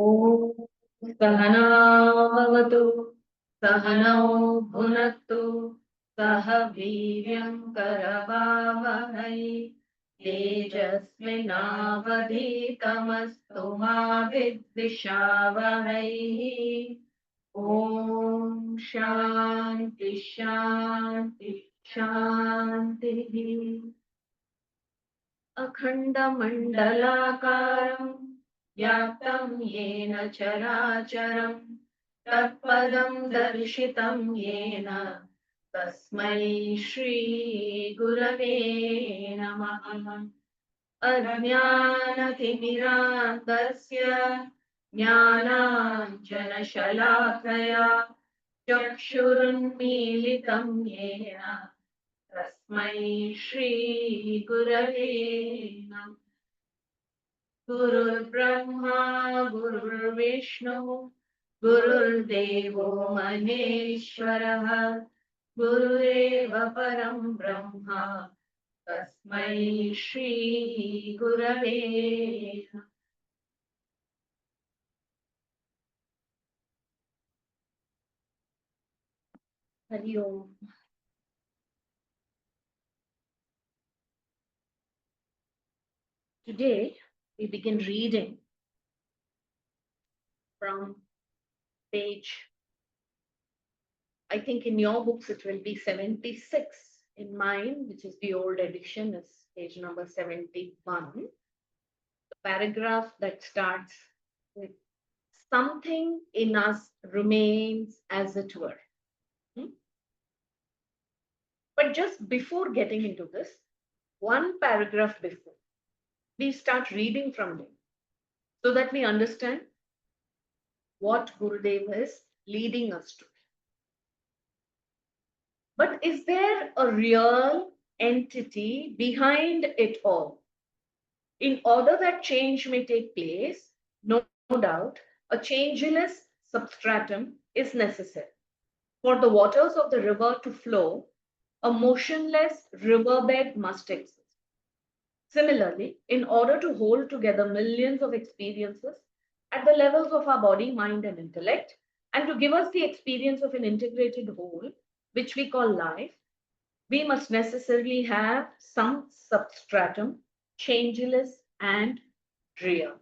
ॐ सहनावतु सहनौ भुनक्तु सह वीर्यं करवावहै तेजस्विनावधीतमस्तु मा विद्विषावहै। ॐ शान्ति शान्ति शान्तिः। अखण्डमण्डलाकारं व्याप्तं येन चराचरं तत्पदं दर्शितं येन तस्मै श्रीगुरवे नमः। अज्ञानतिमिरान्धस्य ज्ञानाञ्जनशलाकया चक्षुरुन्मीलितं येन तस्मै श्रीगुरवे नमः। गुरुर्ब्रह्मा गुरुर्विष्णु गुरुर्देवो महेश्वरः गुरुरेव परं ब्रह्म तस्मै श्रीगुरवे नमः। हरि ओम। Today we begin reading from page, I think in your books it will be 76. In mine, which is the old edition, is page number 71. The paragraph that starts with something in us remains as it were. But just before getting into this, one paragraph before, we start reading from them so that we understand what Gurudev is leading us to. But is there a real entity behind it all? In order that change may take place, no doubt, a changeless substratum is necessary. For the waters of the river to flow, a motionless riverbed must exist. Similarly, in order to hold together millions of experiences at the levels of our body, mind, and intellect, and to give us the experience of an integrated whole, which we call life, we must necessarily have some substratum, changeless and real.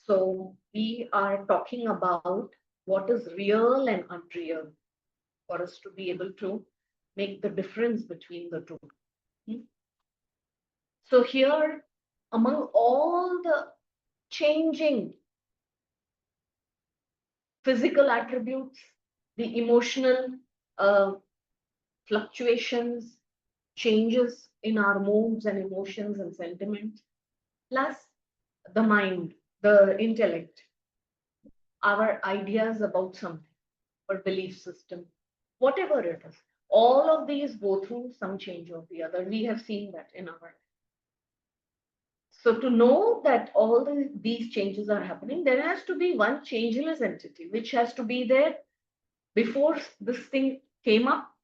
So we are talking about what is real and unreal for us to be able to make the difference between the two. So here, among all the changing physical attributes, the emotional fluctuations, changes in our moods and emotions and sentiments, plus the mind, the intellect, our ideas about something, or belief system, whatever it is, all of these go through some change or the other. We have seen that in our life. So to know that all these changes are happening, there has to be one changeless entity which has to be there before this thing came up,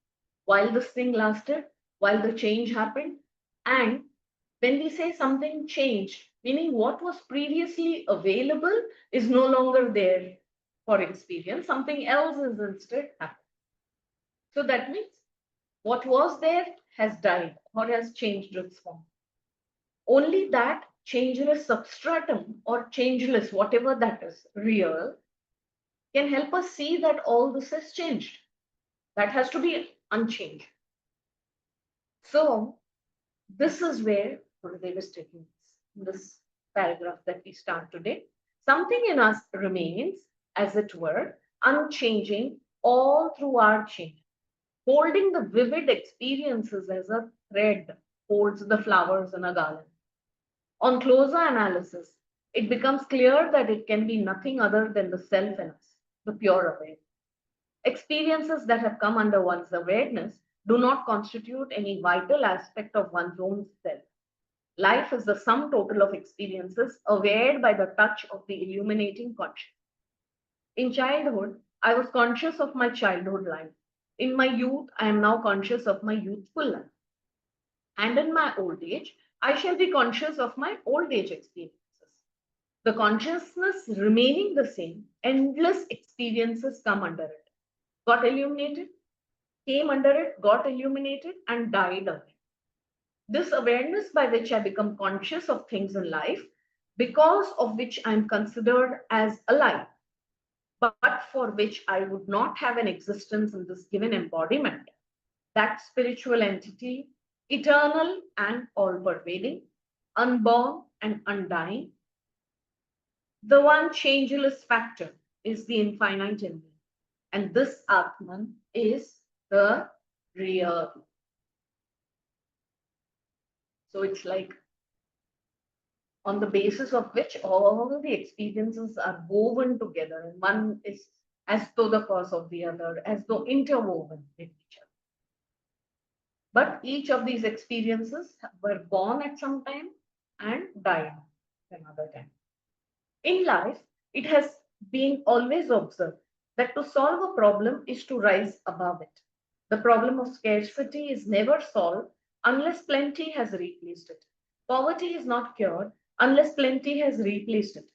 while this thing lasted, while the change happened. And when we say something changed, meaning what was previously available is no longer there for experience, something else is instead happening. So that means what was there has died or has changed its form. Only that changeless substratum or changeless, whatever that is, real, can help us see that all this has changed. That has to be unchanged. So this is where Gurudev is taking this paragraph that we start today. Something in us remains, as it were, unchanging all through our change, holding the vivid experiences as a thread holds the flowers in a garland. On closer analysis, it becomes clear that it can be nothing other than the self in us, the pure awareness. Experiences that have come under one's awareness do not constitute any vital aspect of one's own self. Life is the sum total of experiences awared by the touch of the illuminating conscience. In childhood, I was conscious of my childhood life. In my youth, I am now conscious of my youthful life. And in my old age, I shall be conscious of my old age experiences. The consciousness remaining the same, endless experiences come under it. Got illuminated, came under it, got illuminated, and died away. This awareness by which I become conscious of things in life, because of which I am considered as alive, but for which I would not have an existence in this given embodiment, that spiritual entity, eternal and all pervading, unborn and undying, the one changeless factor is the infinite in me. And this Atman is the real. So it's like on the basis of which all the experiences are woven together, and one is as though the cause of the other, as though interwoven with each other. But each of these experiences were born at some time and died another time. In life, it has been always observed that to solve a problem is to rise above it. The problem of scarcity is never solved unless plenty has replaced it. Poverty is not cured unless plenty has replaced it.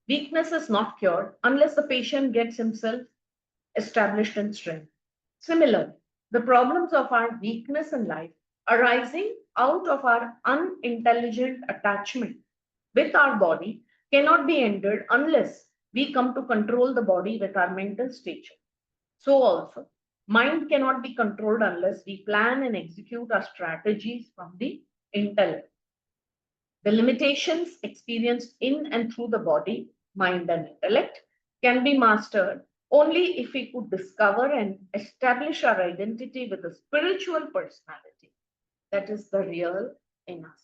Weakness is not cured unless the patient gets himself established in strength. Similarly, the problems of our weakness in life arising out of our unintelligent attachment with our body cannot be ended unless we come to control the body with our mental stature. So also, mind cannot be controlled unless we plan and execute our strategies from the intellect. The limitations experienced in and through the body, mind, and intellect can be mastered only if we could discover and establish our identity with the spiritual personality that is the real in us.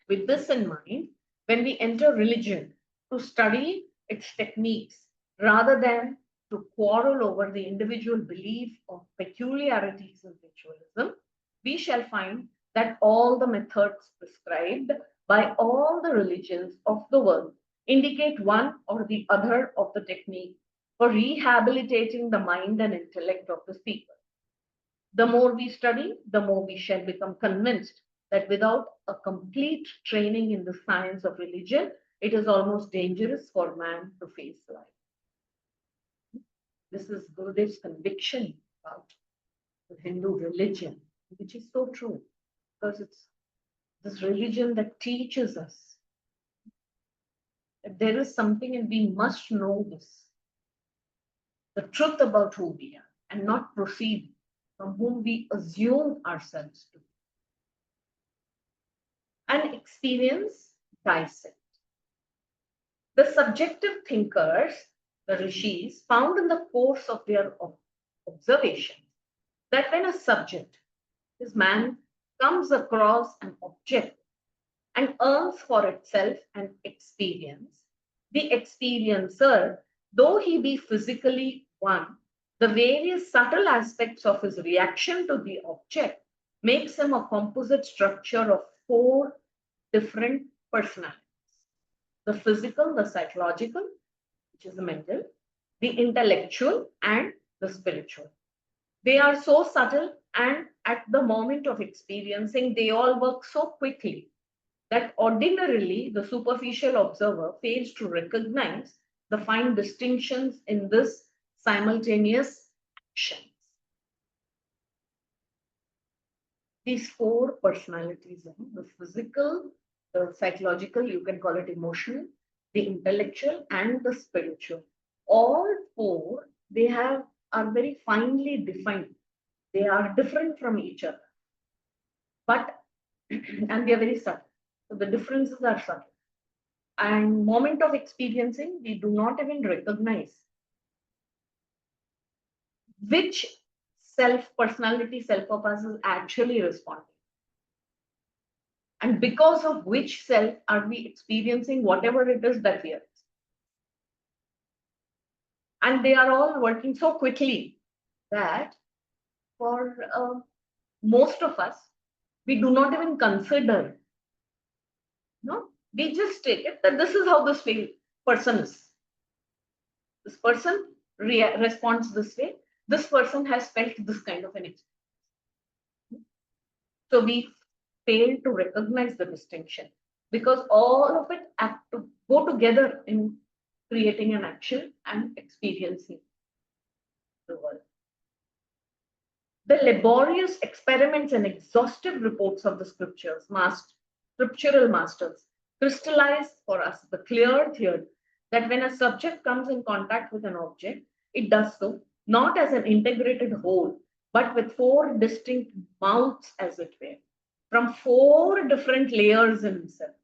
With this in mind, when we enter religion to study its techniques rather than to quarrel over the individual belief or peculiarities of ritualism, we shall find that all the methods prescribed by all the religions of the world indicate one or the other of the technique for rehabilitating the mind and intellect of the seeker. The more we study, the more we shall become convinced that without a complete training in the science of religion, it is almost dangerous for man to face life. This is Gurudev's conviction about the Hindu religion, which is so true, because it's this religion that teaches us that there is something and we must know this, the truth about who we are, and not proceed from whom we assume ourselves to be. And experience dissect. The subjective thinkers, the rishis, found in the course of their observation that when a subject, this man, comes across an object and earns for itself an experience, the experiencer, though he be physically one, the various subtle aspects of his reaction to the object makes him a composite structure of four different personalities: the physical, the psychological, which is the mental, the intellectual, and the spiritual. They are so subtle, and at the moment of experiencing, they all work so quickly that ordinarily the superficial observer fails to recognize the fine distinctions in this simultaneous actions. These four personalities, the physical, the psychological, you can call it emotional, the intellectual, and the spiritual. All four, they are very finely defined. They are different from each other, but and they are very subtle. So the differences are subtle. And moment of experiencing, we do not even recognize which personality self of us is actually responding. And because of which self are we experiencing whatever it is that we are. And they are all working so quickly that for most of us, we do not even consider. No, we just take it that this is how this person is. This person responds this way. This person has felt this kind of an experience. So we fail to recognize the distinction. because all of it have to go together in creating an action and experiencing the world. The laborious experiments and exhaustive reports of the scriptural masters crystallize for us the clear theory that when a subject comes in contact with an object, it does so not as an integrated whole, but with four distinct mouths, as it were, from four different layers in himself,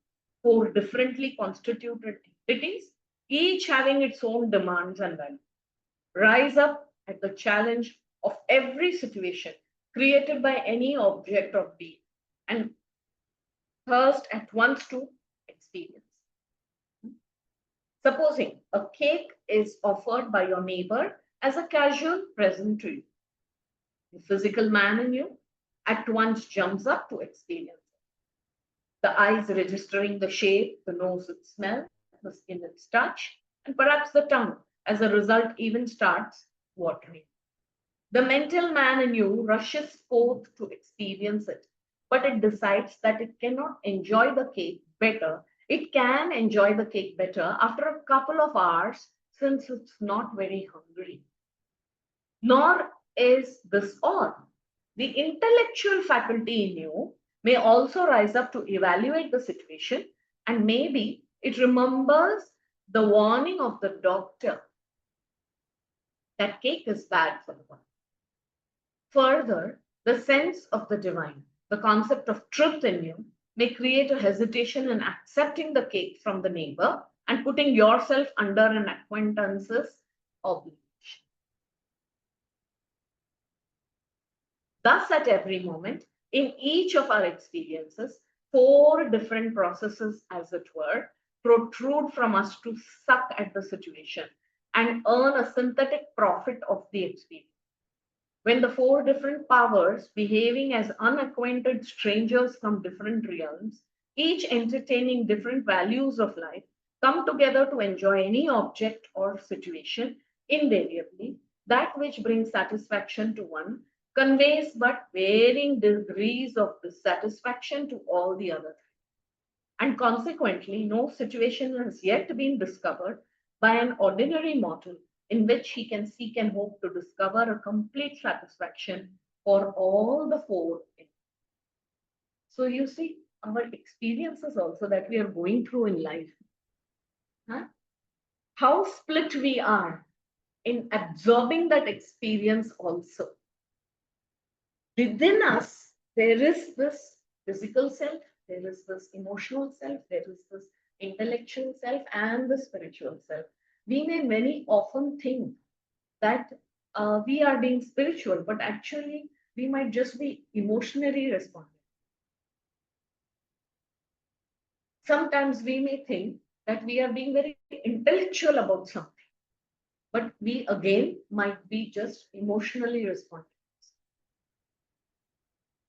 four differently constituted entities, each having its own demands and values. Rise up at the challenge of every situation created by any object of being and thirst at once to experience. Supposing a cake is offered by your neighbor as a casual present to you, the physical man in you at once jumps up to experience it. The eyes registering the shape, the nose its smell, the skin its touch, and perhaps the tongue as a result even starts watering. The mental man in you rushes forth to experience it, but it decides that it cannot enjoy the cake better. It can enjoy the cake better after a couple of hours since it's not very hungry. Nor is this all. The intellectual faculty in you may also rise up to evaluate the situation, and maybe it remembers the warning of the doctor that cake is bad for the body. Further, the sense of the divine, the concept of truth in you, may create a hesitation in accepting the cake from the neighbor and putting yourself under an acquaintance's obligation. Thus, at every moment, in each of our experiences, four different processes, as it were, protrude from us to suck at the situation and earn a synthetic profit of the experience. When the four different powers, behaving as unacquainted strangers from different realms, each entertaining different values of life, come together to enjoy any object or situation, invariably, that which brings satisfaction to one conveys but varying degrees of dissatisfaction to all the other. And consequently, no situation has yet been discovered by an ordinary mortal in which he can seek and hope to discover a complete satisfaction for all the four. So you see, our experiences also that we are going through in life, how split we are in absorbing that experience also. Within us, there is this physical self, there is this emotional self, there is this intellectual self, and the spiritual self. We may very often think that we are being spiritual, but actually we might just be emotionally responding. Sometimes we may think that we are being very intellectual about something, but we again might be just emotionally responding.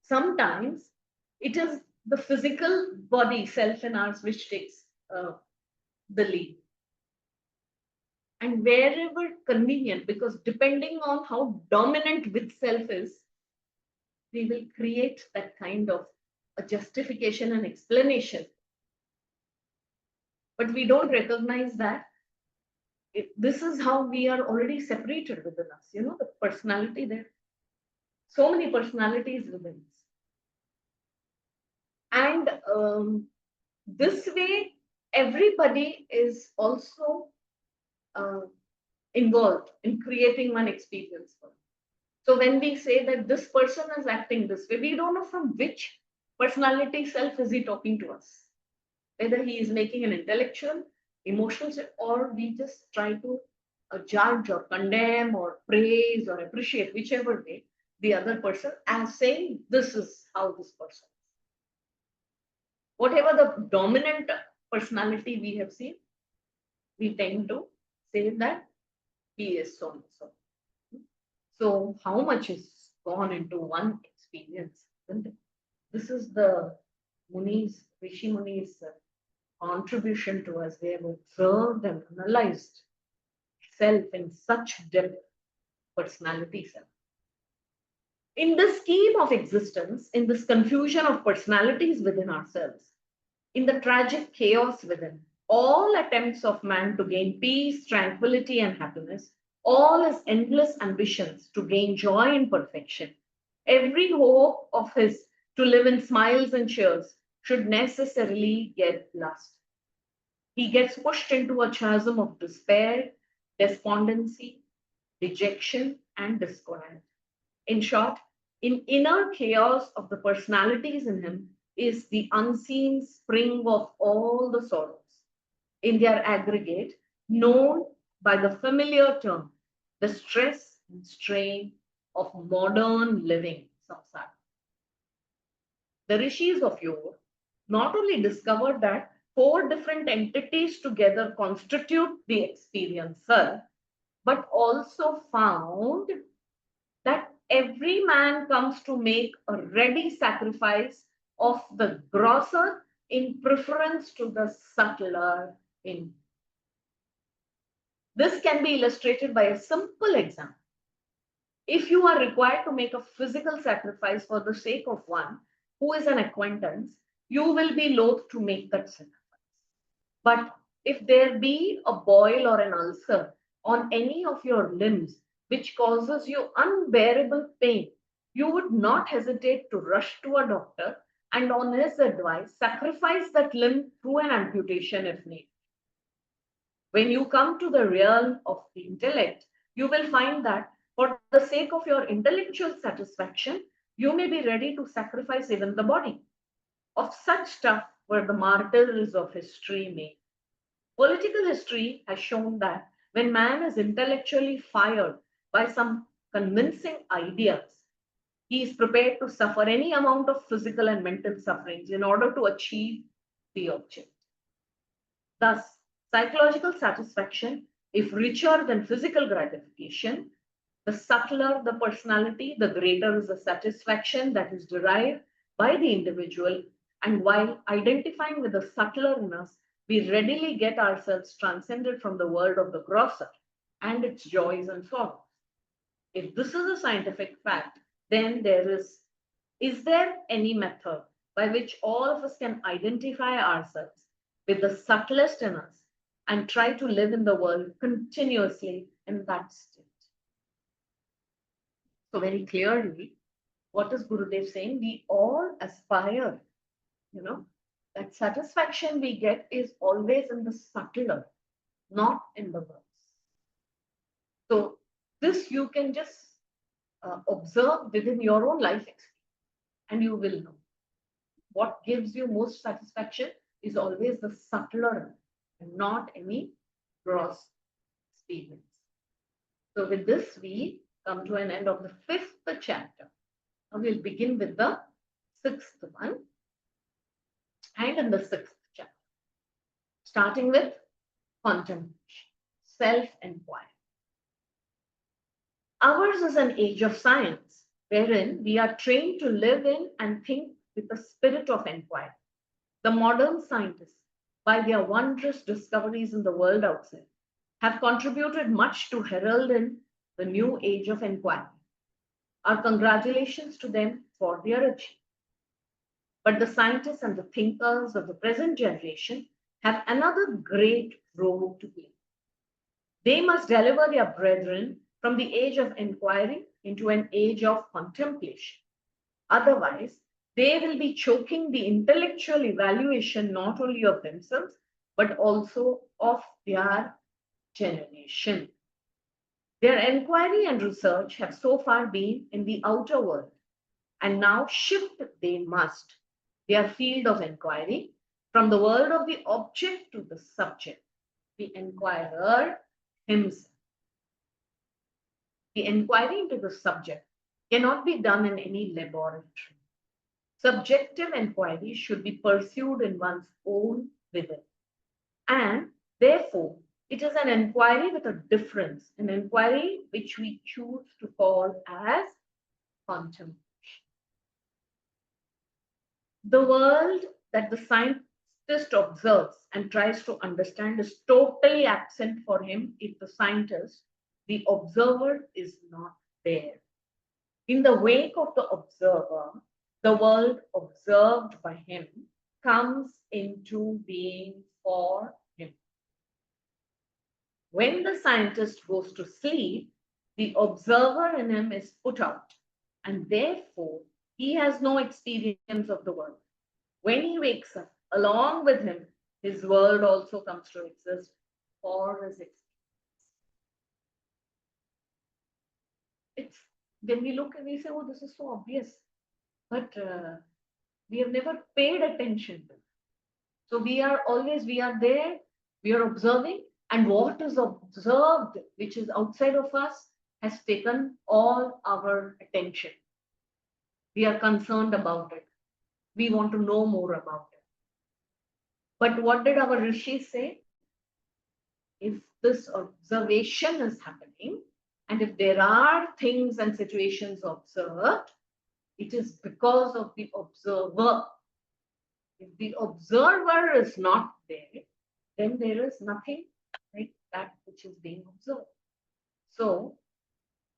Sometimes it is the physical body, self in ours, which takes the lead. And wherever convenient, because depending on how dominant with self is, we will create that kind of a justification and explanation. But we don't recognize that this is how we are already separated within us. You know, the personality there. So many personalities within us. And this way, everybody is also involved in creating one experience for them. So when we say that this person is acting this way, we don't know from which personality self is he talking to us. Whether he is making an intellectual, emotional self, or we just try to judge or condemn or praise or appreciate, whichever way, the other person as saying, this is how this person is. Whatever the dominant personality we have seen, we tend to say that he is so and so. So how much is gone into one experience? This is the Munis, Rishi Munis' contribution to us. They have observed and analyzed self in such depth, personality self. In this scheme of existence, in this confusion of personalities within ourselves, In the tragic chaos within, all attempts of man to gain peace, tranquility, and happiness, all his endless ambitions to gain joy and perfection, every hope of his to live in smiles and cheers should necessarily get lost. He gets pushed into a chasm of despair, despondency, rejection, and disquiet. In short, in inner chaos of the personalities in him is the unseen spring of all the sorrows, in their aggregate, known by the familiar term, the stress and strain of modern living, samsara. The rishis of yore not only discovered that four different entities together constitute the experiencer, but also found that every man comes to make a ready sacrifice of the grosser in preference to the subtler in. This can be illustrated by a simple example. If you are required to make a physical sacrifice for the sake of one who is an acquaintance, you will be loath to make that sacrifice. But if there be a boil or an ulcer on any of your limbs which causes you unbearable pain, you would not hesitate to rush to a doctor and, on his advice, sacrifice that limb through an amputation if needed. When you come to the realm of the intellect, you will find that for the sake of your intellectual satisfaction, you may be ready to sacrifice even the body. Of such stuff were the martyrs of history made. Political history has shown that when man is intellectually fired by some convincing ideas, he is prepared to suffer any amount of physical and mental sufferings in order to achieve the object. Thus, psychological satisfaction, if richer than physical gratification, the subtler the personality, the greater is the satisfaction that is derived by the individual. And while identifying with the subtler in us, we readily get ourselves transcended from the world of the grosser and its joys and sorrows. If this is a scientific fact, then is there any method by which all of us can identify ourselves with the subtlest in us and try to live in the world continuously in that state? So very clearly, what is Gurudev saying? We all aspire, that satisfaction we get is always in the subtler, not in the words. So this you can just observe within your own life experience, and you will know what gives you most satisfaction is always the subtler and not any gross experience. So with this, we come to an end of the 5th chapter. Now we'll begin with the 6th one. And in the 6th chapter, starting with contemplation, self-inquiry. Ours is an age of science, wherein we are trained to live in and think with the spirit of inquiry. The modern scientists, by their wondrous discoveries in the world outside, have contributed much to herald in the new age of inquiry. Our congratulations to them for their achievement. But the scientists and the thinkers of the present generation have another great role to play. They must deliver their brethren from the age of inquiry into an age of contemplation. Otherwise, they will be choking the intellectual evaluation not only of themselves, but also of their generation. Their inquiry and research have so far been in the outer world, and now shift they must their field of inquiry from the world of the object to the subject, the inquirer himself. The inquiry into the subject cannot be done in any laboratory. Subjective inquiry should be pursued in one's own within. And therefore, it is an inquiry with a difference, an inquiry which we choose to call as contemplation. The world that the scientist observes and tries to understand is totally absent for him if the scientist, the observer, is not there. In the wake of the observer, the world observed by him comes into being for him. When the scientist goes to sleep, the observer in him is put out, and therefore he has no experience of the world. When he wakes up, along with him, his world also comes to exist for his experience. It's when we look and we say, "Oh, this is so obvious," but we have never paid attention to it. So we are there, we are observing, and what is observed, which is outside of us, has taken all our attention. We are concerned about it. We want to know more about it. But what did our rishis say? If this observation is happening, and if there are things and situations observed, it is because of the observer. If the observer is not there, then there is nothing like that which is being observed. So,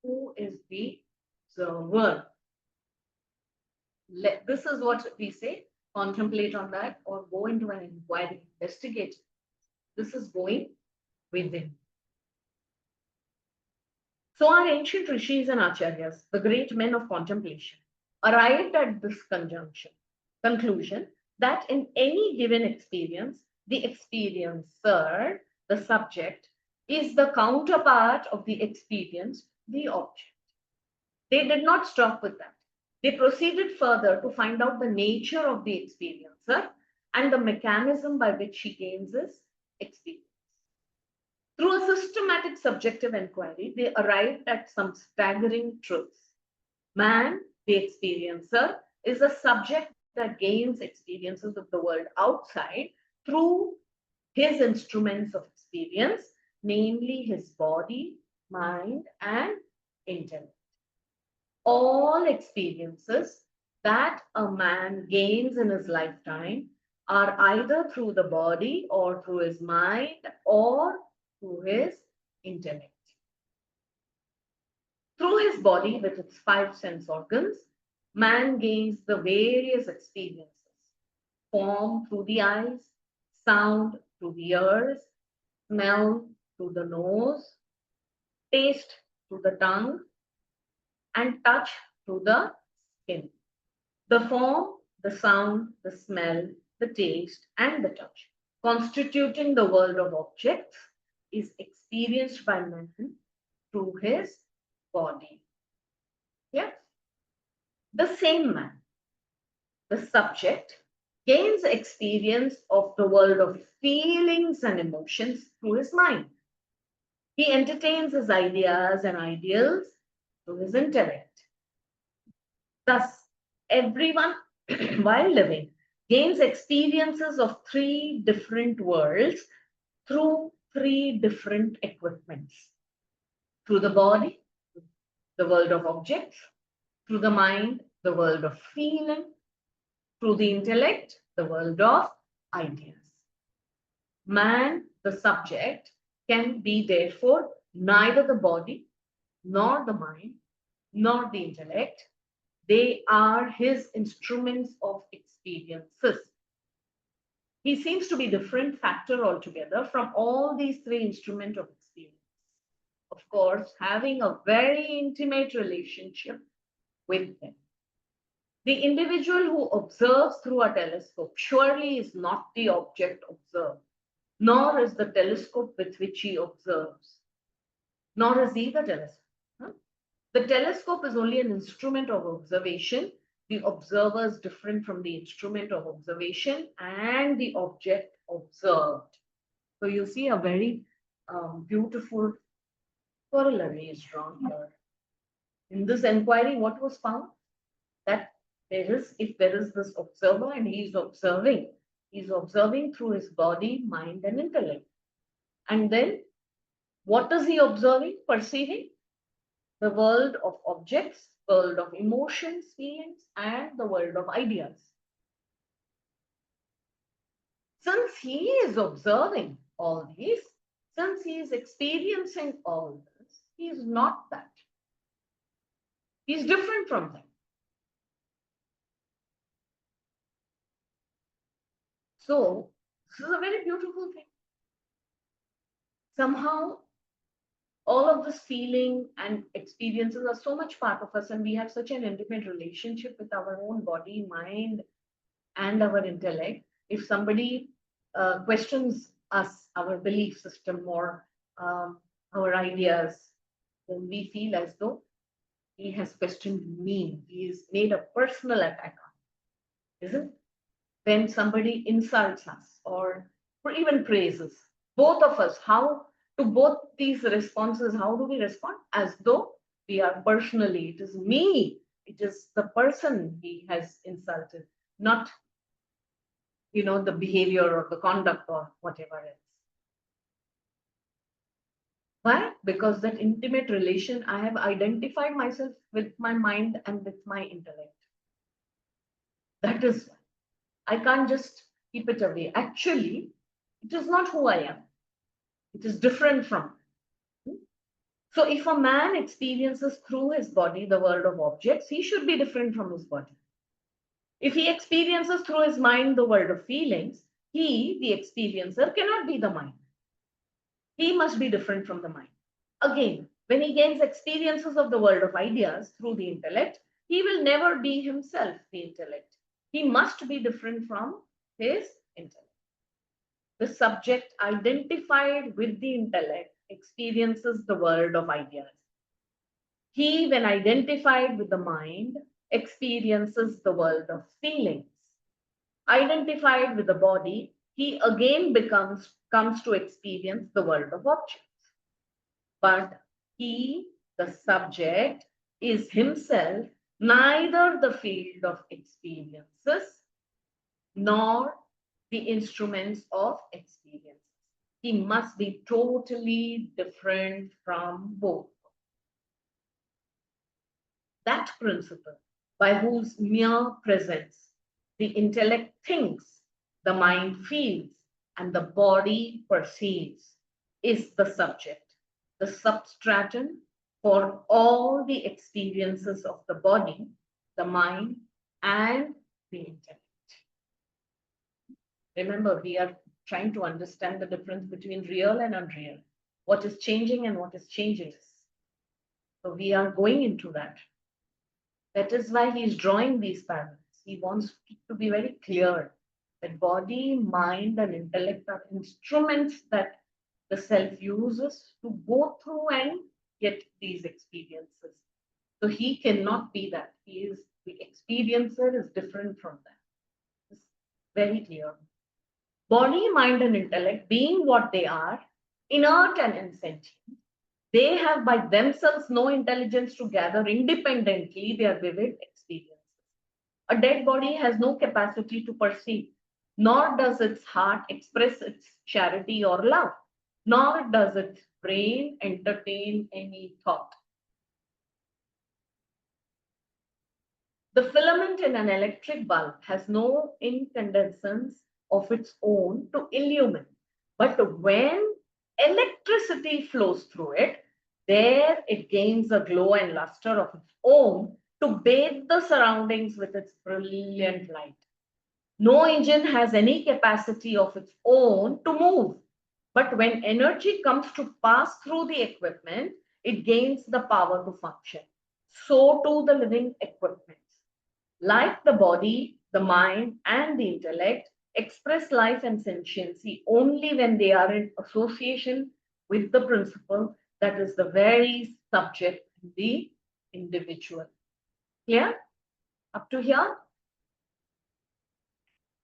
who is the observer? This is what we say, contemplate on that or go into an inquiry, investigate. This is going within. So our ancient rishis and acharyas, the great men of contemplation, arrived at this conclusion that in any given experience, the experiencer, the subject, is the counterpart of the experience, the object. They did not stop with that. They proceeded further to find out the nature of the experiencer and the mechanism by which he gains his experience. Through a systematic subjective inquiry, they arrived at some staggering truths. Man, the experiencer, is a subject that gains experiences of the world outside through his instruments of experience, namely his body, mind, and intellect. All experiences that a man gains in his lifetime are either through the body or through his mind or through his intellect. Through his body, with its 5 sense organs, man gains the various experiences: form through the eyes, sound through the ears, smell through the nose, taste through the tongue, and touch through the skin. The form, the sound, the smell, the taste, and the touch, constituting the world of objects, is experienced by man through his body. Yes? The same man, the subject, gains experience of the world of feelings and emotions through his mind. He entertains his ideas and ideals through his intellect. Thus, everyone, while living, gains experiences of 3 different worlds through 3 different equipments. Through the body, the world of objects; through the mind, the world of feeling; through the intellect, the world of ideas. Man, the subject, can be therefore neither the body, nor the mind, nor the intellect. They are his instruments of experiences. He seems to be a different factor altogether from all these 3 instruments of experience. Of course, having a very intimate relationship with them. The individual who observes through a telescope surely is not the object observed, nor is the telescope with which he observes, nor is he the telescope. The telescope is only an instrument of observation. The observer is different from the instrument of observation and the object observed. So you see a very beautiful corollary is drawn here. In this inquiry, what was found? That if there is this observer and he is observing through his body, mind, and intellect. And then, what is he observing, perceiving? The world of objects, world of emotions, feelings, and the world of ideas. Since he is observing all these, since he is experiencing all this, he is not that. He is different from them. So, this is a very beautiful thing. Somehow, all of this feeling and experiences are so much part of us, and we have such an intimate relationship with our own body, mind, and our intellect. If somebody questions us, our belief system, or our ideas, then we feel as though he has questioned me. He has made a personal attack on, isn't it? When somebody insults us or even praises, both of us, how to both these responses, how do we respond? As though we are personally, it is me, it is the person he has insulted, not the behavior or the conduct or whatever else. Why? Because that intimate relation, I have identified myself with my mind and with my intellect. That is why I can't just keep it away. Actually, it is not who I am. It is different from. So if a man experiences through his body the world of objects, he should be different from his body. If he experiences through his mind the world of feelings, he, the experiencer, cannot be the mind. He must be different from the mind. Again, when he gains experiences of the world of ideas through the intellect, he will never be himself, the intellect. He must be different from his intellect. The subject identified with the intellect experiences the world of ideas. He, when identified with the mind, experiences the world of feelings. Identified with the body, he again comes to experience the world of objects. But he, the subject, is himself neither the field of experiences nor the instruments of experience. He must be totally different from both. That principle, by whose mere presence the intellect thinks, the mind feels, and the body perceives, is the subject, the substratum for all the experiences of the body, the mind, and the intellect. Remember, we are trying to understand the difference between real and unreal, what is changing and what is changeless. So we are going into that. That is why he is drawing these parallels. He wants to be very clear that body, mind, and intellect are instruments that the self uses to go through and get these experiences. So he cannot be that. He is the experiencer is different from that. It's very clear. Body, mind, and intellect being what they are, inert and insentient, they have by themselves no intelligence to gather independently their vivid experiences. A dead body has no capacity to perceive, nor does its heart express its charity or love, nor does its brain entertain any thought. The filament in an electric bulb has no incandescence of its own to illumine, but when electricity flows through it, there it gains a glow and luster of its own to bathe the surroundings with its brilliant light. No engine has any capacity of its own to move, but when energy comes to pass through the equipment, it gains the power to function. So too the living equipments, like the body, the mind, and the intellect, express life and sentiency only when they are in association with the principle that is the very subject, the individual. Clear? Up to here?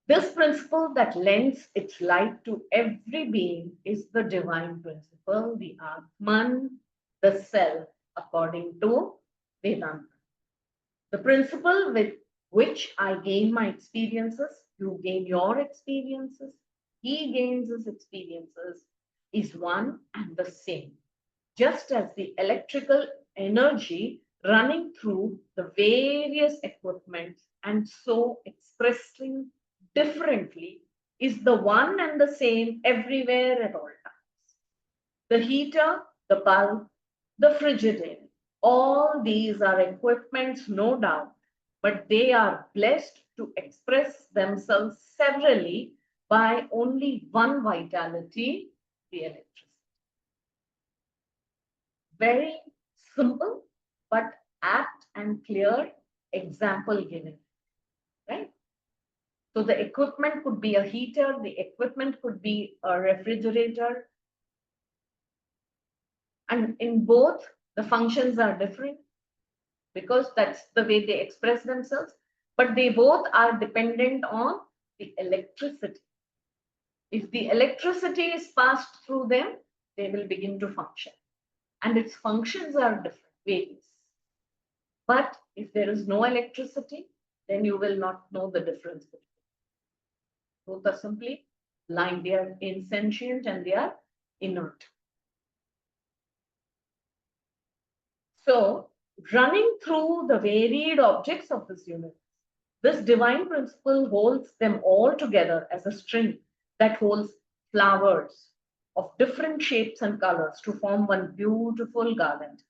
This principle that lends its light to every being is the divine principle, the Atman, the self, according to Vedanta. The principle with which I gain my experiences, you gain your experiences, he gains his experiences, is one and the same. Just as the electrical energy running through the various equipments and so expressing differently is the one and the same everywhere at all times. The heater, the bulb, the Frigidaire, all these are equipments, no doubt, but they are blessed to express themselves severally by only one vitality, the electricity. Very simple, but apt and clear example given, right? So the equipment could be a heater, the equipment could be a refrigerator, and in both the functions are different because that's the way they express themselves, but they both are dependent on the electricity. If the electricity is passed through them, they will begin to function, and its functions are different ways. But if there is no electricity, then you will not know the difference between both are simply blind. They are insentient and they are inert. So, running through the varied objects of this universe, this divine principle holds them all together as a string that holds flowers of different shapes and colors to form one beautiful garland.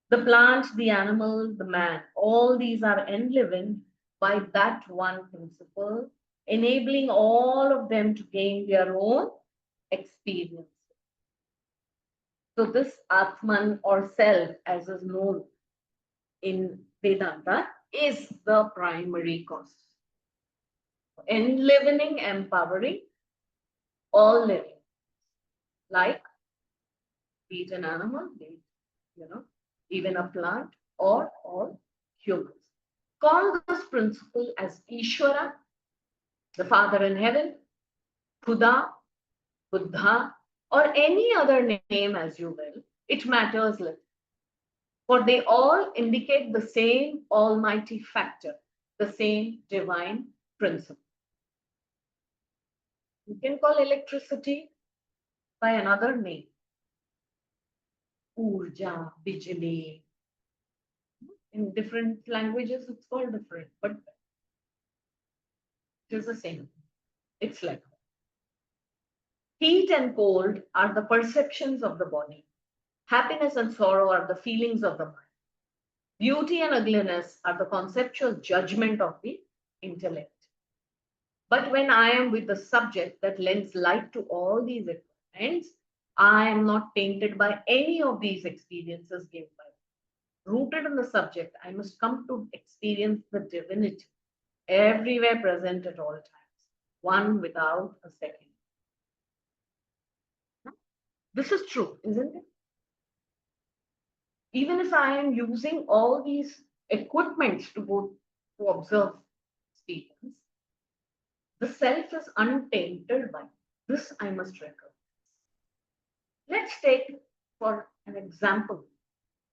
The plant, the animal, the man, all these are enlivened by that one principle, enabling all of them to gain their own experience. So, this Atman or self, as is known in Vedanta, is the primary cause. Enlivening, empowering all living, like be it an animal, be it, even a plant or humans. Call this principle as Ishvara, the Father in heaven, Khuda, Buddha, or any other name as you will. It matters little. For they all indicate the same almighty factor, the same divine principle. You can call electricity by another name. Urja, Bijli. In different languages, it's called different, but it is the same. It's like heat and cold are the perceptions of the body. Happiness and sorrow are the feelings of the mind. Beauty and ugliness are the conceptual judgment of the intellect. But when I am with the subject that lends light to all these events, I am not tainted by any of these experiences given by me. Rooted in the subject, I must come to experience the divinity everywhere present at all times, one without a second. This is true, isn't it? Even if I am using all these equipments to go to observe experience, the self is untainted by this. I must recognize. Let's take for an example.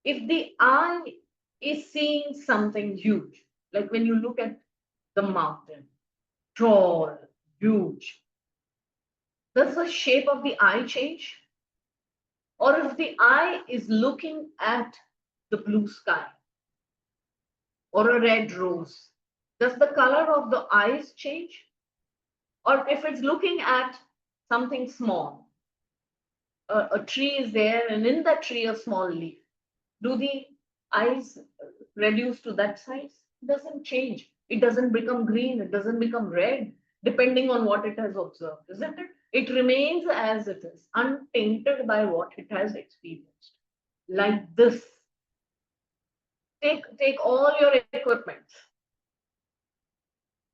If the eye is seeing something huge, like when you look at the mountain, tall, huge, does the shape of the eye change? Or if the eye is looking at the blue sky or a red rose, does the color of the eyes change? Or if it's looking at something small, a tree is there and in that tree a small leaf, do the eyes reduce to that size? It doesn't change. It doesn't become green, it doesn't become red, depending on what it has observed, isn't it? It remains as it is, untainted by what it has experienced. Like this. Take all your equipment.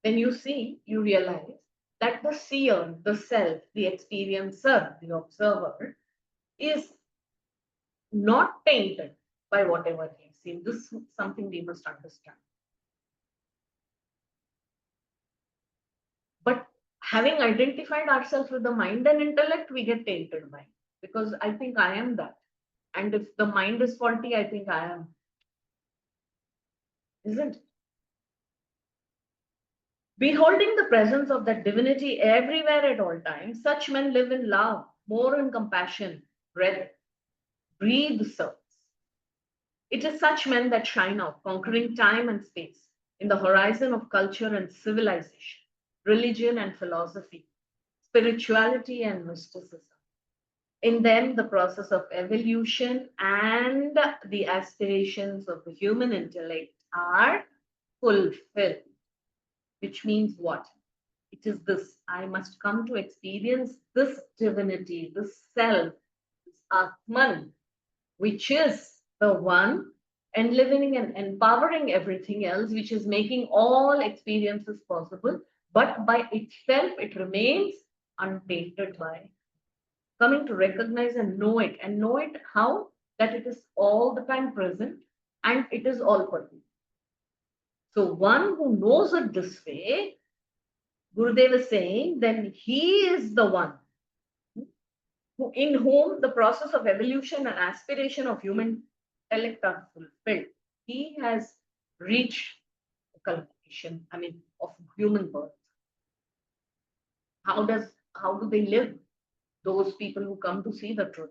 When you see, you realize that the seer, the self, the experiencer, the observer, is not tainted by whatever he's seen. This is something we must understand. But having identified ourselves with the mind and intellect, we get tainted by it. Because I think I am that. And if the mind is faulty, I think I am. Isn't it? Beholding the presence of that divinity everywhere at all times, such men live in love, more in compassion, breathe service. It is such men that shine out, conquering time and space in the horizon of culture and civilization, religion and philosophy, spirituality and mysticism. In them, the process of evolution and the aspirations of the human intellect are fulfilled. Which means what? It is this. I must come to experience this divinity, this self, this Atman, which is the one enlivening and empowering everything else, which is making all experiences possible, but by itself it remains untainted by. Coming to recognize and know it how? That it is all the time present and it is all pervasive. So one who knows it this way, Gurudev is saying, then he is the one who, in whom the process of evolution and aspiration of human intellect are fulfilled. He has reached the culmination, of human birth. How do they live? Those people who come to see the truth.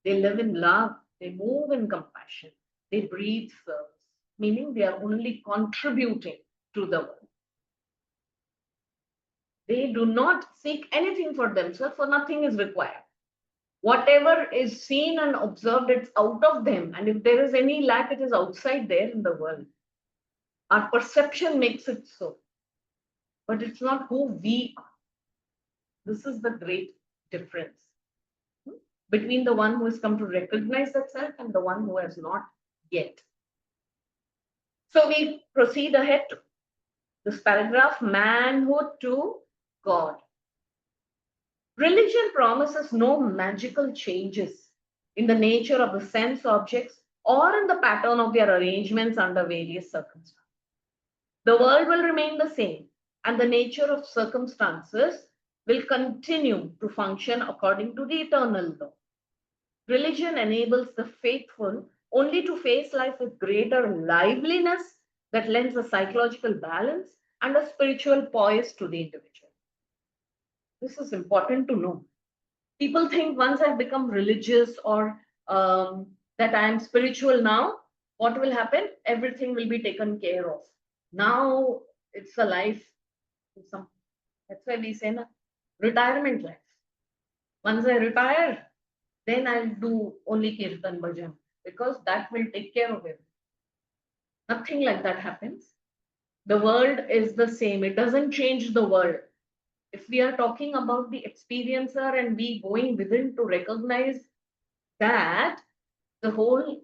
They live in love, they move in compassion, they breathe service, meaning they are only contributing to the world. They do not seek anything for themselves, for nothing is required. Whatever is seen and observed, it's out of them. And if there is any lack, it is outside there in the world. Our perception makes it so. But it's not who we are. This is the great difference between the one who has come to recognize that self and the one who has not yet. So we proceed ahead to this paragraph, manhood to God. Religion promises no magical changes in the nature of the sense objects or in the pattern of their arrangements under various circumstances. The world will remain the same, and the nature of circumstances will continue to function according to the eternal law. Religion enables the faithful only to face life with greater liveliness that lends a psychological balance and a spiritual poise to the individual. This is important to know. People think once I've become religious or that I am spiritual now, what will happen? Everything will be taken care of. Now it's a life. That's why we say retirement life. Once I retire, then I'll do only kirtan bhajan because that will take care of it. Nothing like that happens. The world is the same. It doesn't change the world. If we are talking about the experiencer and we going within to recognize that the whole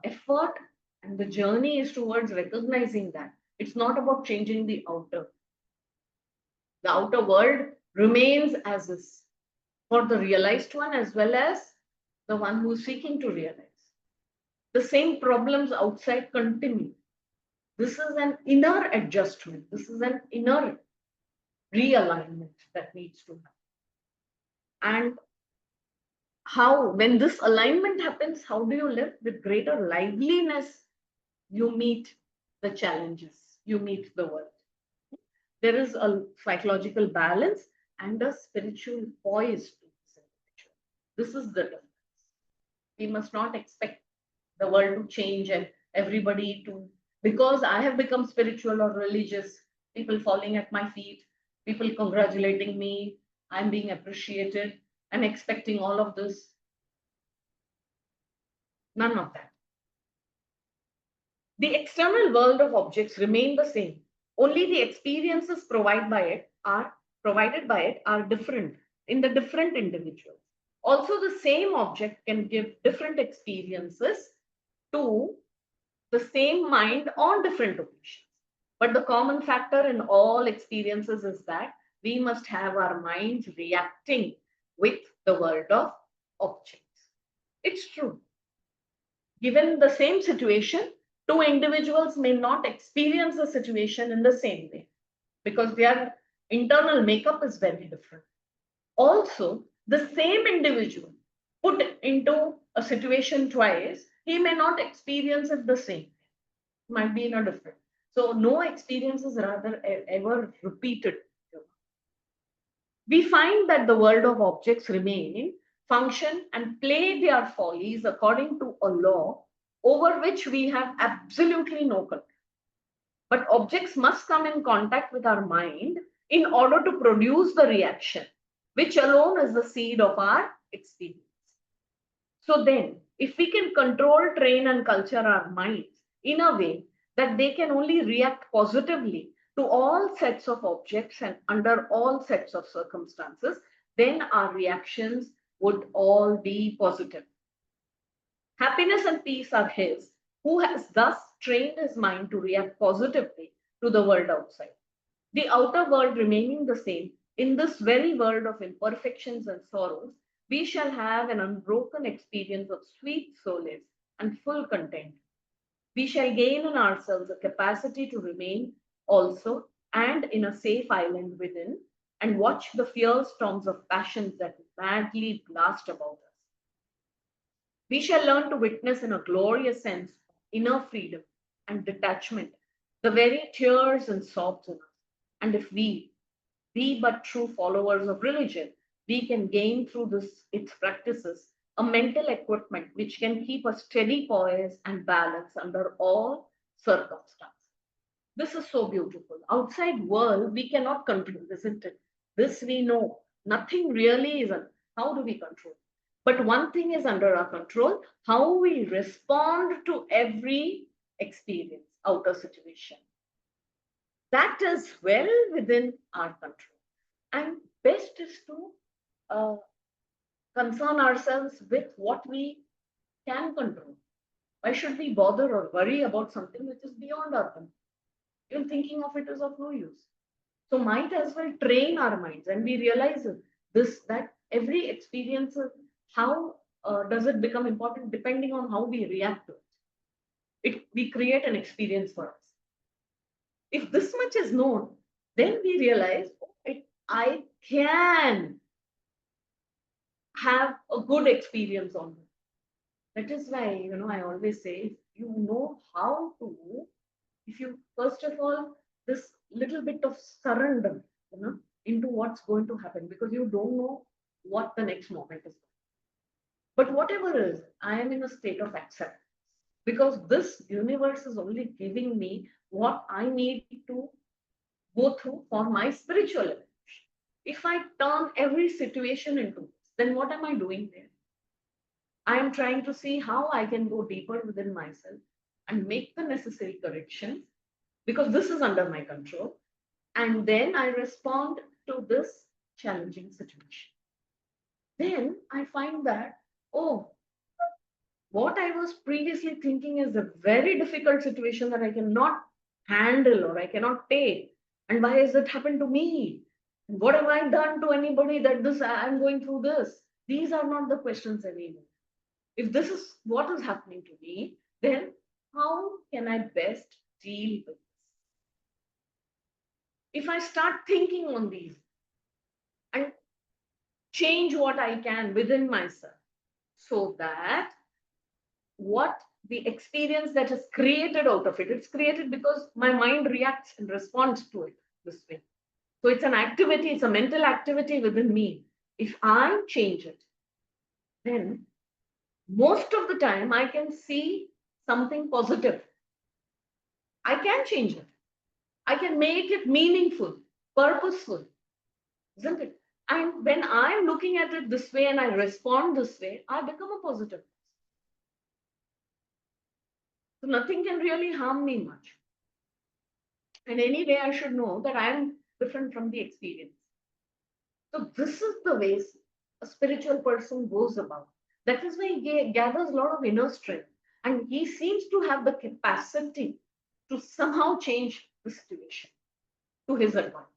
effort and the journey is towards recognizing that. It's not about changing the outer. The outer world remains as is for the realized one as well as the one who is seeking to realize. The same problems outside continue. This is an inner adjustment. This is an inner realignment that needs to happen. And how, when this alignment happens, how do you live? With greater liveliness, you meet the challenges, you meet the world. There is a psychological balance and a spiritual poise to this individual. This is the difference. We must not expect the world to change and everybody to, because I have become spiritual or religious, people falling at my feet, people congratulating me, I'm being appreciated, and expecting all of this. None of that. The external world of objects remain the same. Only the experiences provided by it are different in the different individuals. Also, the same object can give different experiences to the same mind on different occasions. But the common factor in all experiences is that we must have our minds reacting with the world of objects. It's true. Given the same situation, two individuals may not experience the situation in the same way because their internal makeup is very different. Also, the same individual put into a situation twice, he may not experience it the same. It might be in a different. So no experience is rather ever repeated. We find that the world of objects remain, function and play their follies according to a law over which we have absolutely no control. But objects must come in contact with our mind in order to produce the reaction, which alone is the seed of our experience. So then, if we can control, train, and culture our minds in a way that they can only react positively to all sets of objects and under all sets of circumstances, then our reactions would all be positive. Happiness and peace are his, who has thus trained his mind to react positively to the world outside. The outer world remaining the same, in this very world of imperfections and sorrows, we shall have an unbroken experience of sweet solace and full content. We shall gain in ourselves a capacity to remain also and in a safe island within and watch the fierce storms of passions that madly blast about us. We shall learn to witness in a glorious sense inner freedom and detachment, the very tears and sobs in us. And if we be but true followers of religion, we can gain through its practices a mental equipment which can keep a steady poise and balance under all circumstances. This is so beautiful. Outside world, we cannot control, isn't it? This we know. Nothing really is. How do we control? But one thing is under our control, how we respond to every experience, outer situation. That is well within our control. And best is to uh, concern ourselves with what we can control. Why should we bother or worry about something which is beyond our control? Even thinking of it is of no use. So might as well train our minds, and we realize this that every experience, how does it become important depending on how we react to it. We create an experience for us. If this much is known, then we realize, oh, I can have a good experience on it. That is why, I always say, if you know how to, if you, first of all, this little bit of surrender, into what's going to happen, because you don't know what the next moment is. But whatever is, I am in a state of acceptance because this universe is only giving me what I need to go through for my spiritual evolution. If I turn every situation into this, then what am I doing there? I am trying to see how I can go deeper within myself and make the necessary corrections because this is under my control. And then I respond to this challenging situation. Then I find that, oh, what I was previously thinking is a very difficult situation that I cannot handle or I cannot take. And why has it happened to me? What have I done to anybody that this I'm going through this? These are not the questions anymore. If this is what is happening to me, then how can I best deal with this? If I start thinking on these and change what I can within myself so that what the experience that is created out of it, it's created because my mind reacts and responds to it this way. So it's an activity, it's a mental activity within me. If I change it, then most of the time I can see something positive. I can change it. I can make it meaningful, purposeful, isn't it? And when I'm looking at it this way and I respond this way, I become a positive. So nothing can really harm me much. And anyway, I should know that I am different from the experience. So this is the ways a spiritual person goes about. That is why he gathers a lot of inner strength. And he seems to have the capacity to somehow change the situation to his advantage.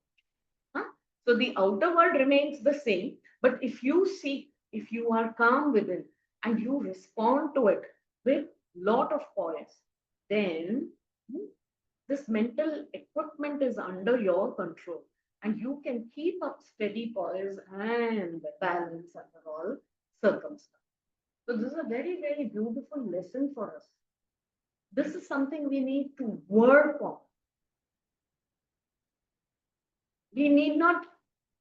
Huh? So the outer world remains the same. But if you see, if you are calm within and you respond to it with lot of poise, then this mental equipment is under your control and you can keep up steady poise and balance under all circumstances. So this is a very, very beautiful lesson for us. This is something we need to work on. We need not,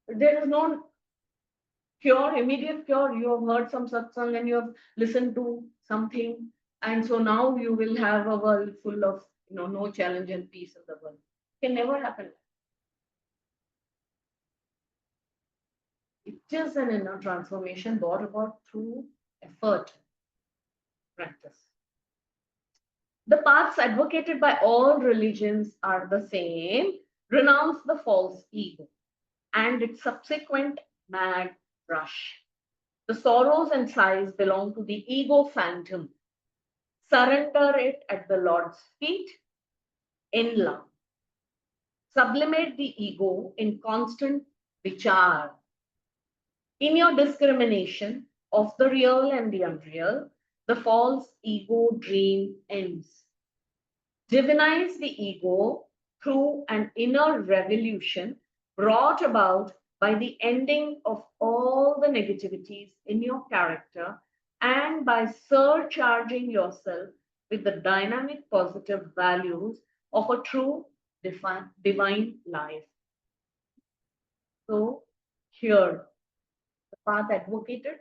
there is no cure, immediate cure. You have heard some satsang and you have listened to something, and so now you will have a world full of no challenge and peace in the world. It can never happen. It is an inner transformation brought about through effort, practice. The paths advocated by all religions are the same, Renounce the false ego and its subsequent mad rush. The sorrows and sighs belong to the ego phantom. Surrender it at the Lord's feet in love. Sublimate the ego in constant vichar. In your discrimination of the real and the unreal, the false ego dream ends. Divinize the ego through an inner revolution brought about by the ending of all the negativities in your character and by surcharging yourself with the dynamic positive values of a true divine life. So, here, the path advocated,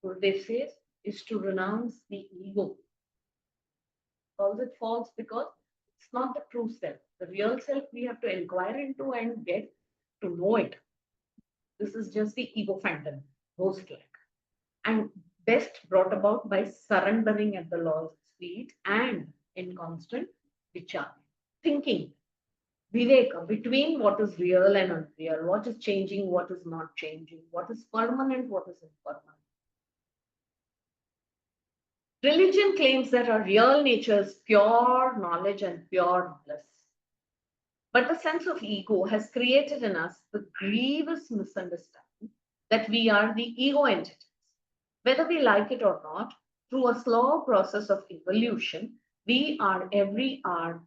Gurudev says, is to renounce the ego. Calls it false because it's not the true self. The real self we have to inquire into and get to know it. This is just the ego phantom, ghost-like, and best brought about by surrendering at the Lord's feet and in constant vichar, thinking, viveka, between what is real and unreal, what is changing, what is not changing, what is permanent, what is impermanent. Religion claims that our real nature is pure knowledge and pure bliss. But the sense of ego has created in us the grievous misunderstanding that we are the ego entities. Whether we like it or not, through a slow process of evolution, we are every hour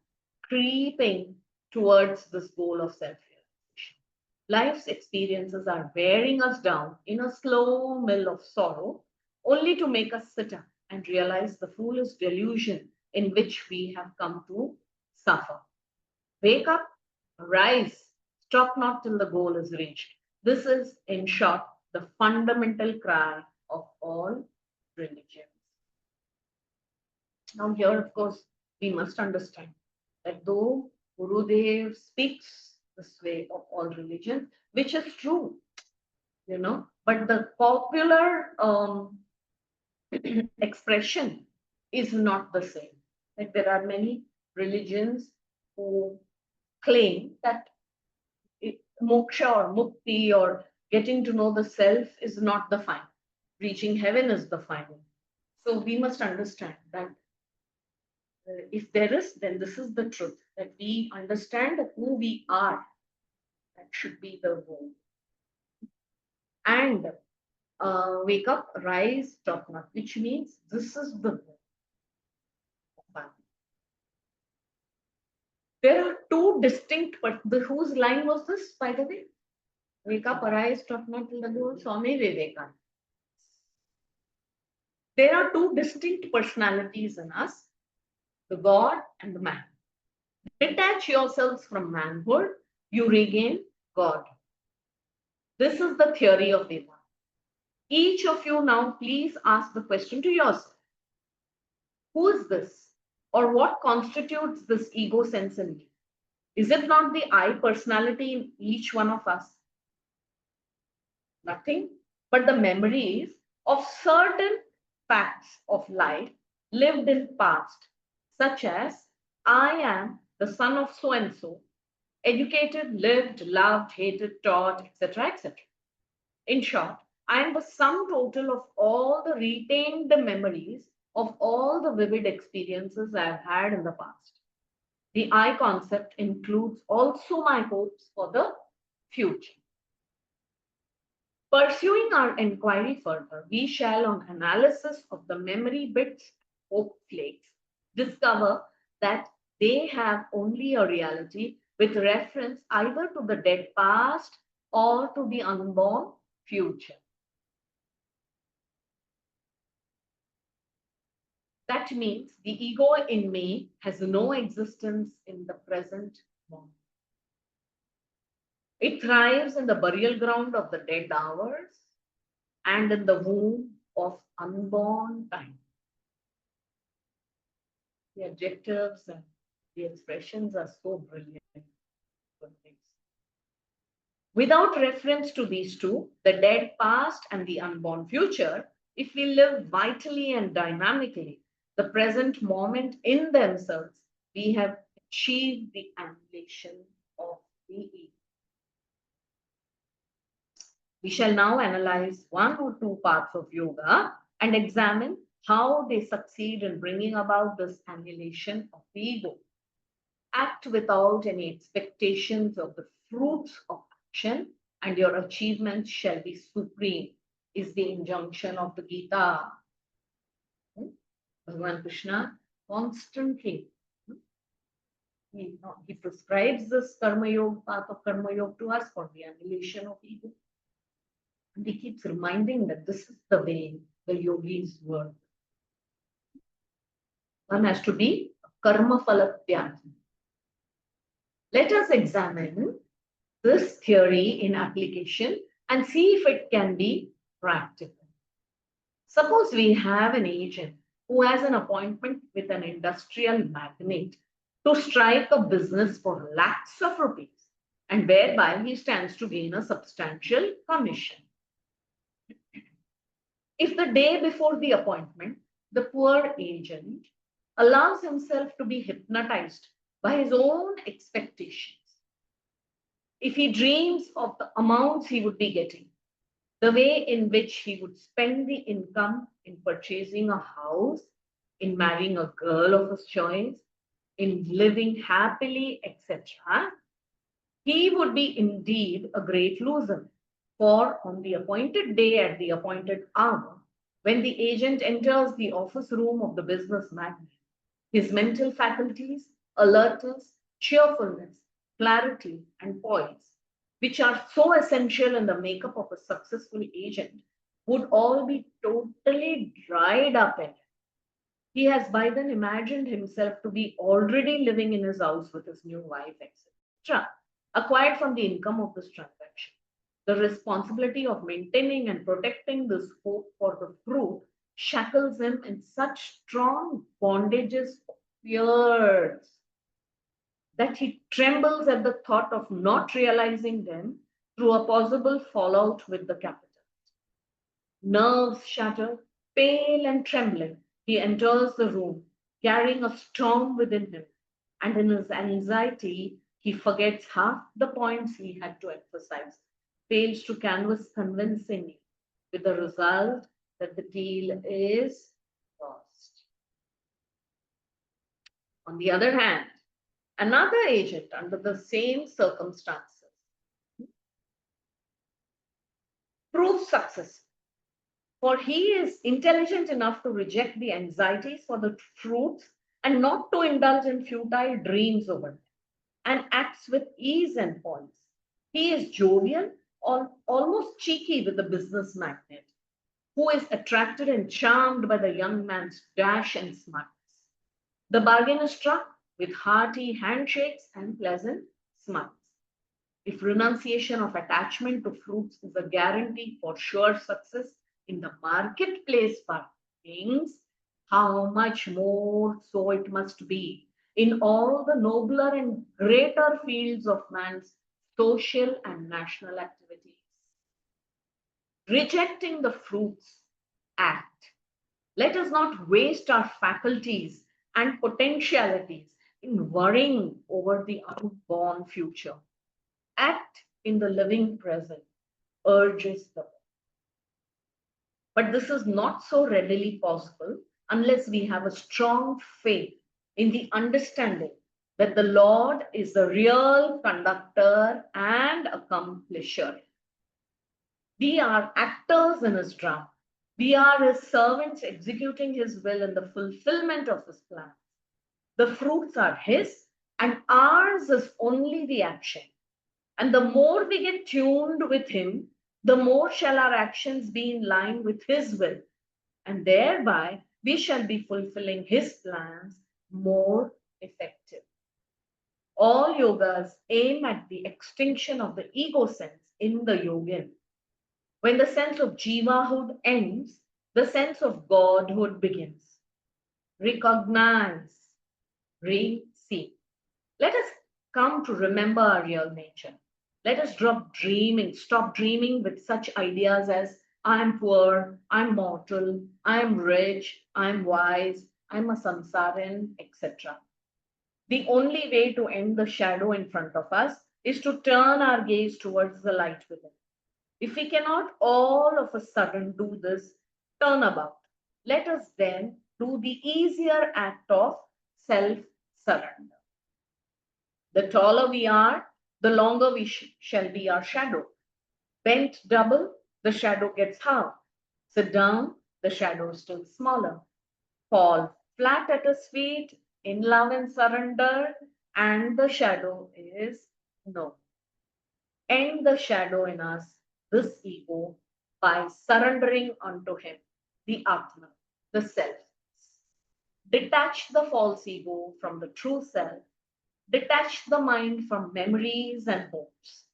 creeping towards this goal of self realization. Life's experiences are wearing us down in a slow mill of sorrow, only to make us sit up and realize the foolish delusion in which we have come to suffer. Wake up, rise, stop not till the goal is reached. This is, in short, the fundamental cry of all religions. Now, here, of course, we must understand that though Gurudev speaks this way of all religions, which is true, but the popular expression is not the same. Like there are many religions who claim that moksha or mukti or getting to know the self is not the final. Reaching heaven is the final. So we must understand that if there is, then this is the truth, that we understand who we are. That should be the goal. And wake up, rise, stop not, which means this is the goal. There are two distinct, but whose line was this, by the way? Wake up, arise, stop not till the goal, Swami Vivekananda. There are two distinct personalities in us, the God and the man. Detach yourselves from manhood, you regain God. This is the theory of Vedanta. Each of you now please ask the question to yourself. Who is this? Or what constitutes this ego sense in me? Is it not the I personality in each one of us? Nothing but the memories of certain facts of life lived in past, such as I am the son of so and so, educated, lived, loved, hated, taught, etc., etc. In short, I am the sum total of all the retained memories of all the vivid experiences I have had in the past. The I concept includes also my hopes for the future. Pursuing our inquiry further, we shall, on analysis of the memory bits, hope flakes, discover that they have only a reality with reference either to the dead past or to the unborn future. That means the ego in me has no existence in the present moment. It thrives in the burial ground of the dead hours and in the womb of unborn time. The adjectives and the expressions are so brilliant. Without reference to these two, the dead past and the unborn future, if we live vitally and dynamically the present moment in themselves, we have achieved the annihilation of the ego. We shall now analyze one or two parts of yoga and examine how they succeed in bringing about this annihilation of the ego. Act without any expectations of the fruits of action, and your achievements shall be supreme, is the injunction of the Gita. Bhagavan Krishna constantly he prescribes this karma yoga, path of karma yoga to us for the annihilation of ego. And he keeps reminding that this is the way the yogis work. One has to be karma phala. Let us examine this theory in application and see if it can be practical. Suppose we have an agent who has an appointment with an industrial magnate to strike a business for lakhs of rupees, and whereby he stands to gain a substantial commission. If the day before the appointment, the poor agent allows himself to be hypnotized by his own expectations, if he dreams of the amounts he would be getting, the way in which he would spend the income in purchasing a house, in marrying a girl of his choice, in living happily, etc., he would be indeed a great loser. For on the appointed day at the appointed hour, when the agent enters the office room of the business magnate, his mental faculties, alertness, cheerfulness, clarity, and poise, which are so essential in the makeup of a successful agent, would all be totally dried up in him. He has by then imagined himself to be already living in his house with his new wife, etc., acquired from the income of this transaction. The responsibility of maintaining and protecting this hope for the fruit shackles him in such strong bondages of fears that he trembles at the thought of not realizing them through a possible fallout with the capital. Nerves shattered, pale and trembling, he enters the room, carrying a storm within him, and in his anxiety, he forgets half the points he had to emphasize, fails to canvass convincingly, with the result that the deal is lost. On the other hand, another agent under the same circumstances proves successful, for he is intelligent enough to reject the anxieties for the truth and not to indulge in futile dreams over them, and acts with ease and poise. He is jovial or almost cheeky with the business magnate, who is attracted and charmed by the young man's dash and smartness. The bargain is struck with hearty handshakes and pleasant smiles. If renunciation of attachment to fruits is a guarantee for sure success in the marketplace for things, how much more so it must be in all the nobler and greater fields of man's social and national activities. Rejecting the fruits, act. Let us not waste our faculties and potentialities in worrying over the unborn future. Act in the living present, urges the book. But this is not so readily possible unless we have a strong faith in the understanding that the Lord is the real conductor and accomplisher. We are actors in his drama. We are his servants executing his will in the fulfillment of his plan. The fruits are his, and ours is only the action. And the more we get tuned with him, the more shall our actions be in line with his will, and thereby we shall be fulfilling his plans more effectively. All yogas aim at the extinction of the ego sense in the yogin. When the sense of jivahood ends, the sense of godhood begins. Recognize, see. Let us come to remember our real nature. Let us stop dreaming with such ideas as I am poor, I'm mortal, I'm rich, I'm wise, I'm a samsarin, etc. The only way to end the shadow in front of us is to turn our gaze towards the light within. If we cannot all of a sudden do this turnabout, let us then do the easier act of self surrender. The taller we are, the longer we shall be our shadow. Bent double, the shadow gets half. Sit down, the shadow is still smaller. Fall flat at his feet in love and surrender, and the shadow is no. End the shadow in us, this ego, by surrendering unto him, the Atma, the self. Detach the false ego from the true self. Detach the mind from memories and hopes.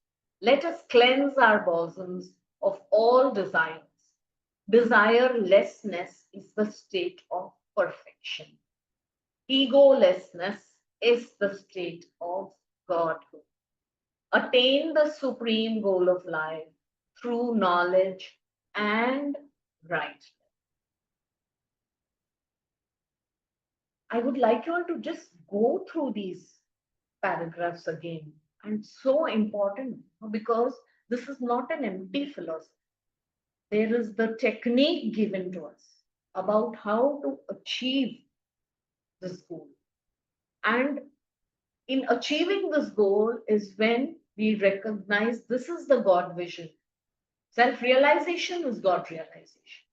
Let us cleanse our bosoms of all desires. Desirelessness is the state of perfection. Egolessness is the state of Godhood. Attain the supreme goal of life through knowledge and right. I would like you all to just go through these paragraphs again. And so important because this is not an empty philosophy. There is the technique given to us about how to achieve this goal. And in achieving this goal is when we recognize this is the God vision. Self realization is God realization.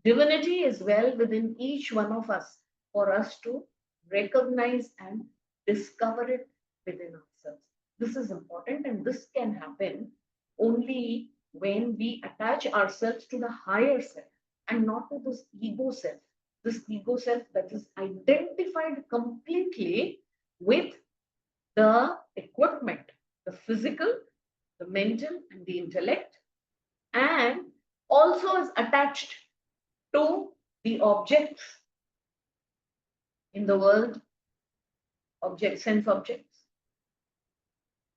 Divinity is well within each one of us for us to recognize and discover it within ourselves. This is important, and this can happen only when we attach ourselves to the higher self and not to this ego self. This ego self that is identified completely with the equipment, the physical, the mental, and the intellect, and also is attached to the objects in the world, objects, sense objects,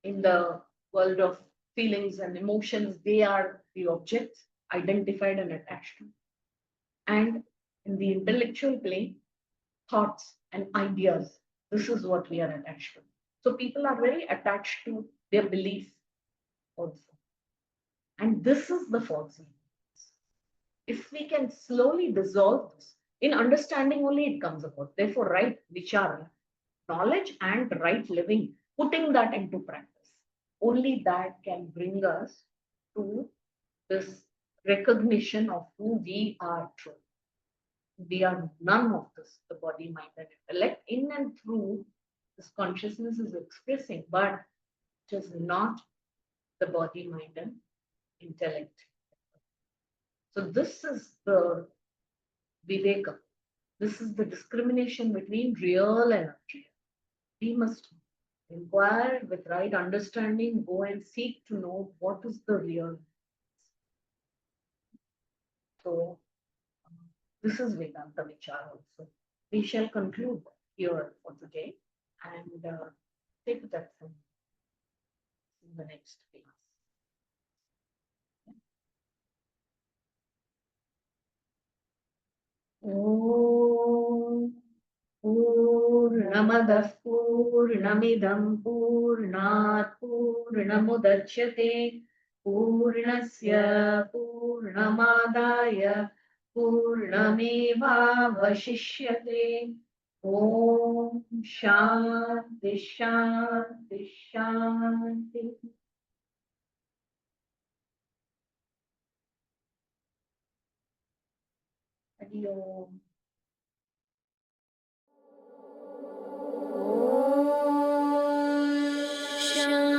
in the world of feelings and emotions, they are the objects identified and attached to. And in the intellectual plane, thoughts and ideas, this is what we are attached to. So people are very attached to their belief also. And this is the false ego. If we can slowly dissolve this, in understanding only it comes about. Therefore, right vichara, knowledge and right living, putting that into practice, only that can bring us to this recognition of who we are true. We are none of this, the body, mind, and intellect. In and through this consciousness is expressing, but it is not the body, mind, and intellect. So this is the viveka. This is the discrimination between real and unreal. We must inquire with right understanding, go and seek to know what is the real. So this is Vedanta Vichar also. We shall conclude here for today and take it up from the next class. Om Purnamadah Purnamidam Purnat Purnamudachyate Purnasya Purnamadaya Purnamevavashishyate. Om Shanti Shanti Shanti. Hari Om. Shanti.